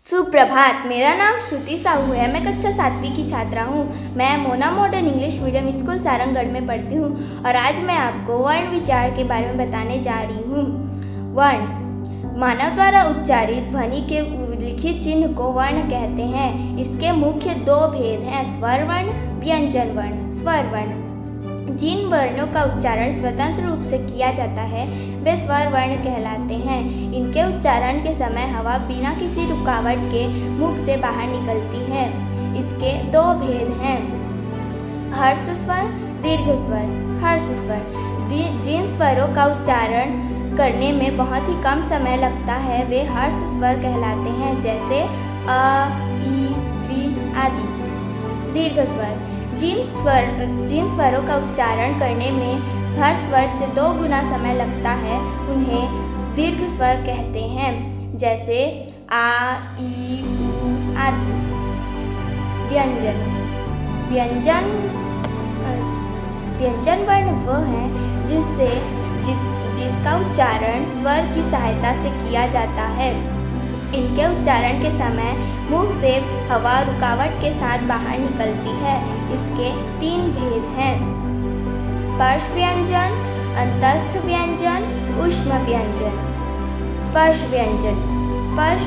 सुप्रभात। मेरा नाम श्रुति साहू है। मैं कक्षा 7वीं की छात्रा हूँ। मैं Mona modern English medium school Sarangarh में पढ़ती हूँ और आज मैं आपको वर्ण विचार के बारे में बताने जा रही हूँ। वर्ण मानव द्वारा उच्चारित ध्वनि के लिखित चिन्ह को वर्ण कहते हैं। इसके मुख्य दो भेद हैं, स्वर वर्ण, व्यंजन वर्ण। स्वर वर्ण जिन वर्णों का उच्चारण स्वतंत्र रूप से किया जाता है वे स्वर वर्ण कहलाते हैं। इनके उच्चारण के समय हवा बिना किसी रुकावट के मुख से बाहर निकलती है। इसके दो भेद हैं, हर्ष स्वर, दीर्घ स्वर। हर्ष स्वर जिन स्वरों का उच्चारण करने में बहुत ही कम समय लगता है वे हर्ष स्वर कहलाते हैं, जैसे अ, ई, री आदि। दीर्घ स्वर जिन स्वरों का उच्चारण करने में हर्ष स्वर से 2 गुना समय लगता है उन्हें दीर्घ स्वर कहते हैं, जैसे आ, ई, उ आदि। व्यंजन व्यंजन वर्ण वह है जिसका उच्चारण स्वर की सहायता से किया जाता है। इनके उच्चारण के समय मुंह से हवा रुकावट के साथ बाहर निकलती है। इसके 3 भेद हैं, स्पर्श व्यंजन, अंतस्थ व्यंजन, ऊष्म व्यंजन। स्पर्श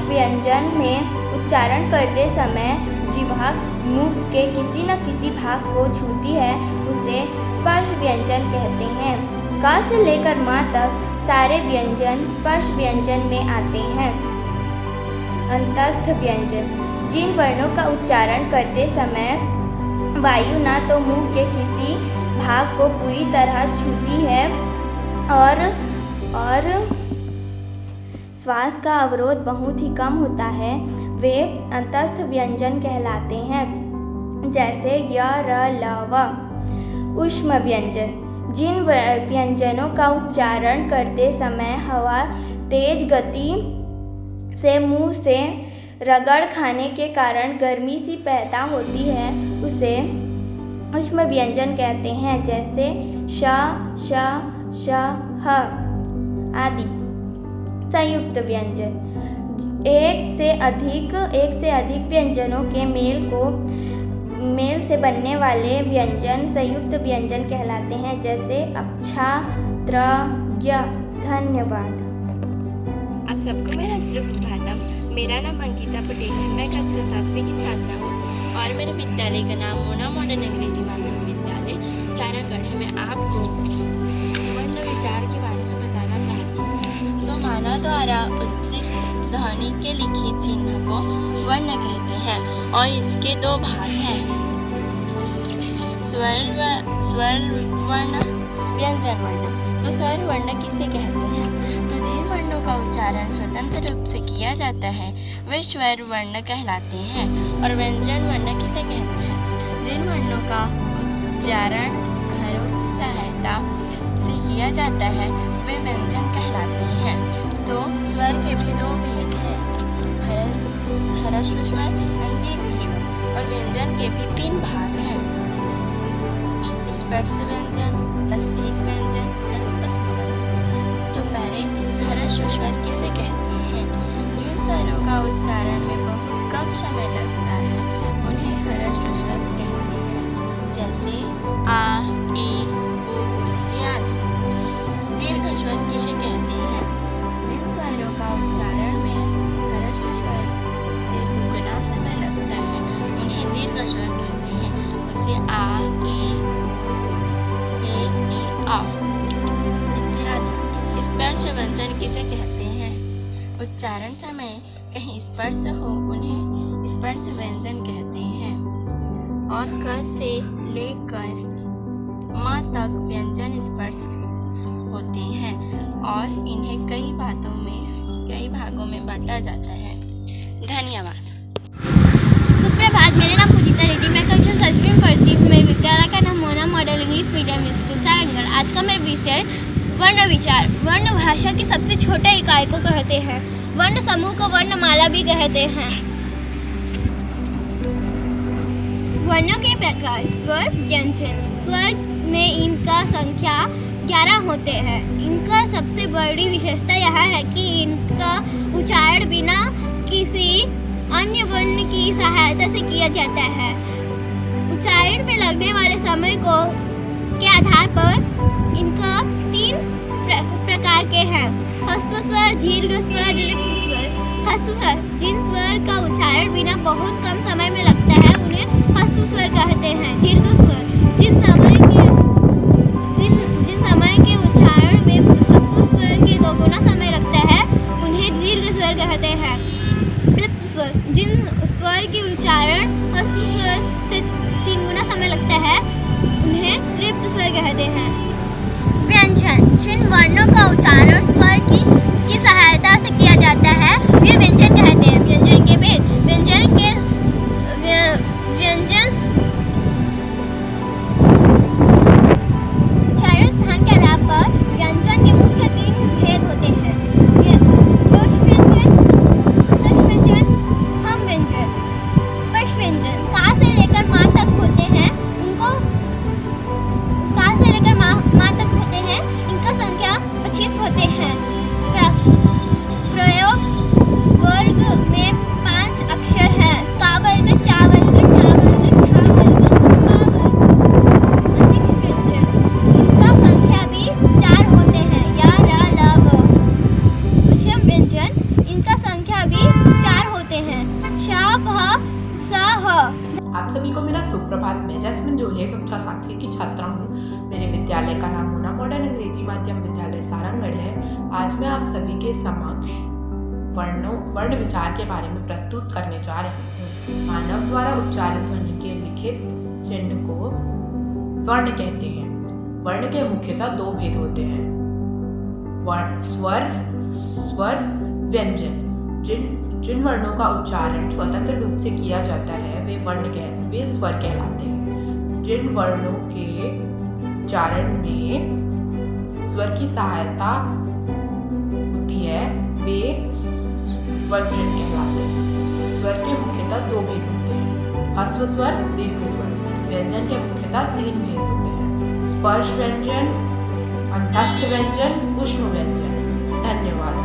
व्यंजन में उच्चारण करते समय जिह्वा मुख के किसी न किसी भाग को छूती है, उसे स्पर्श व्यंजन कहते हैं। क से लेकर म तक सारे व्यंजन स्पर्श व्यंजन में आते हैं। अंतस्थ व्यंजन जिन वर्णों का उच्चारण करते समय वायु न तो मुंह के किसी भाग को पूरी तरह छूती है और श्वास का अवरोध बहुत ही कम होता है, वे अंतस्थ व्यंजन कहलाते हैं, जैसे य, र, ल, व। ऊष्म व्यंजन जिन व्यंजनों का उच्चारण करते समय हवा तेज गति से मुंह से रगड़ खाने के कारण गर्मी सी पैदा होती है, उसे ऊष्म व्यंजन कहते हैं, जैसे श, श, श, ह आदि। संयुक्त व्यंजन एक से अधिक व्यंजनों के मेल से बनने वाले व्यंजन संयुक्त व्यंजन कहलाते हैं, जैसे अक्षा, त्र, य। धन्यवाद। आप सबको मेरा सुप्रभातम। मेरा नाम अंकिता पटेल है। मैं कक्षा 7वीं की छात्रा हूँ और मेरे विद्यालय का नाम मोना मॉडर्न अंग्रेजी माध्यम विद्यालय सारंगगढ़ है। मैं आपको वर्ण विचार के बारे में बताना चाहती हूँ। तो मानव द्वारा उच्चारित ध्वनि के लिखित चिन्ह को वर्ण कहते हैं और इसके 2 भाग हैं, स्वर वर्ण, व्यंजन वर्ण। तो स्वर वर्ण किसे कहते हैं? तो जिन वर्णों का उच्चारण स्वतंत्र रूप से किया जाता है वे स्वर वर्ण कहलाते हैं। और व्यंजन वर्ण किसे कहते हैं? जिन वर्णों का उच्चारण घरों की सहायता से किया जाता है वे व्यंजन कहलाते हैं। तो स्वर के भी 2 भेद हैं, ह्रस्व स्वर, दीर्घ स्वर। और व्यंजन के भी 3 भाग हैं, स्पर्श व्यंजन, अस्थित व्यंजन और ऊष्म व्यंजन। तो पहले ह्रस्व स्वर किसे कहते हैं? जिन स्वरों का उच्चारण में बहुत कम समय लगता है उन्हें ह्रस्व स्वर कहते हैं, जैसे आ, ई, उ इत्यादि। दीर्घ स्वर किसे कहते हैं? जिन स्वरों का उच्चारण में ह्रस्व स्वर से 2 गुना समय लगता है उन्हें दीर्घ स्वर कहते हैं, जैसे आ, ई, इत्यादि। स्पर्श व्यंजन किसे कहते हैं? उच्चारण समय कहीं स्पर्श हो उन्हें स्पर्श व्यंजन कहते हैं। और क से लेकर म तक व्यंजन स्पर्श होते हैं और इन्हें कई भागों में बांटा जाता है। धन्यवाद। सुप्रभात। मेरा नाम पूजिता रेड्डी, मैं कक्षा 7वीं में पढ़ती हूँ। मेरे विद्यालय का नाम Mona model English medium school Sarangarh. आज का मेरा विषय वर्ण विचार। वर्ण भाषा की सबसे छोटे इकाई को कहते हैं। वर्ण समूह को वर्णमाला भी कहते हैं। वर्णों के प्रकार, स्वर, व्यंजन। स्वर में इनका संख्या 11 होते हैं। इनका सबसे बड़ी विशेषता यह है कि इनका उच्चारण बिना किसी अन्य वर्ण की सहायता से किया जाता है। उच्चारण में लगने वाले समय के आधार पर इनका 3 प्रकार के हैं: ह्रस्व स्वर, दीर्घ स्वर, लिप्त स्वर। ह्रस्व स्वर जिन स्वर का उच्चारण बिना बहुत कम समय में लगता है उन्हें ह्रस्व स्वर कहते हैं। दीर्घ स्वर जिन समय के उच्चारण में ह्रस्व स्वर के 2 गुना समय लगता है उन्हें दीर्घ स्वर कहते हैं। लिप्त स्वर जिन स्वर के उच्चारण ह्रस्व स्वर से 3 गुना समय लगता है उन्हें लिप्त स्वर कहते हैं। व्यंजन जिन वर्णों का उच्चारण स्वर की सहायता से किया जाता है वे व्यंजन कहते हैं। व्यंजन के भेद उच्चारण स्थान के आधार पर व्यंजन के मुख्य 3 भेद होते हैं: स्पर्श व्यंजन, उत्कर्ष व्यंजन, हम व्यंजन। स्पर्श व्यंजन का से लेकर मां तक होते हैं। इनका संख्या 25 होते हैं। प्रयोग वर्ग में 5 अक्षर हैं: का वर्ग, चा वर्ग, ठा वर्ग, ठा वर्ग, पा वर्ग। अधिक व्यंजन इनका संख्या भी 4 होते हैं: या, रा, ला, व। मध्यम व्यंजन इनका संख्या भी 4 होते हैं: शा, भा, सा, ह। आप सभी को मेरा सुप्रभात। मैं जैस्मिन जोलिया कक्षा 7वीं की छात्रा हूँ। मेरे विद्यालय का नाम मोना मॉडर्न अंग्रेजी माध्यम विद्यालय सारंगगढ़ है। आज मैं आप सभी के समक्ष वर्ण विचार के बारे में प्रस्तुत करने जा रही हूँ। मानव द्वारा उच्चारित ध्वनि के लिखित चिन्ह को वर्ण कहते हैं। वर्ण के मुख्यतः 2 भेद होते हैं: स्वर, व्यंजन। जिन वर्णों का उच्चारण स्वतंत्र रूप से किया जाता है वे स्वर कहलाते हैं। जिन वर्णों के उच्चारण में स्वर की सहायता होती है वे व्यंजन कहलाते हैं। स्वर के मुख्यतः 2 भेद होते हैं: ह्रस्व स्वर, दीर्घ स्वर। व्यंजन के मुख्यतः 3 भेद होते हैं: स्पर्श व्यंजन, अंतस्थ व्यंजन, ऊष्म व्यंजन। धन्यवाद।